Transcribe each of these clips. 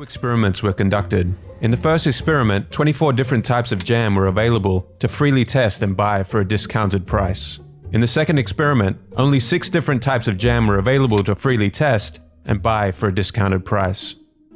Two experiments were conducted. In the first experiment, 24 different types of jam were available to freely test and buy for a discounted price. In the second experiment, only 6 different types of jam were available to freely test and buy for a discounted price.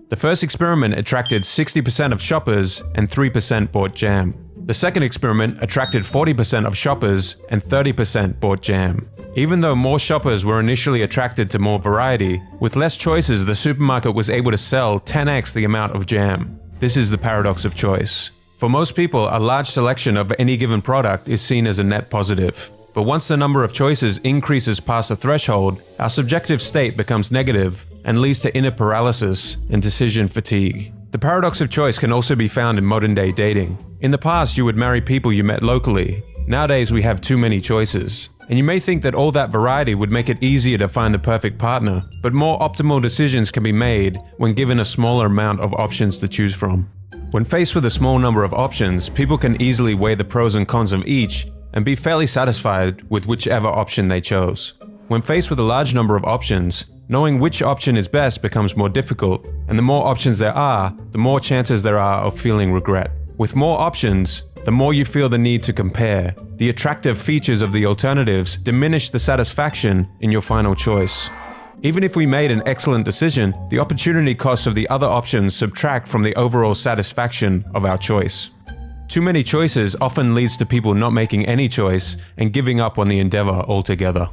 The first experiment attracted 60% of shoppers and 3% bought jam. The second experiment attracted 40% of shoppers and 30% bought jam. Even though more shoppers were initially attracted to more variety, with less choices the supermarket was able to sell 10x the amount of jam. This is the paradox of choice. For most people, a large selection of any given product is seen as a net positive. But once the number of choices increases past a threshold, our subjective state becomes negative and leads to inner paralysis and decision fatigue. The paradox of choice can also be found in modern-day dating. In the past, you would marry people you met locally. Nowadays, we have too many choices. And you may think that all that variety would make it easier to find the perfect partner, but more optimal decisions can be made when given a smaller amount of options to choose from. When faced with a small number of options, people can easily weigh the pros and cons of each and be fairly satisfied with whichever option they chose. When faced with a large number of options, knowing which option is best becomes more difficult, and the more options there are, the more chances there are of feeling regret. With more options, the more you feel the need to compare. The attractive features of the alternatives diminish the satisfaction in your final choice. Even if we made an excellent decision, the opportunity costs of the other options subtract from the overall satisfaction of our choice. Too many choices often leads to people not making any choice and giving up on the endeavor altogether.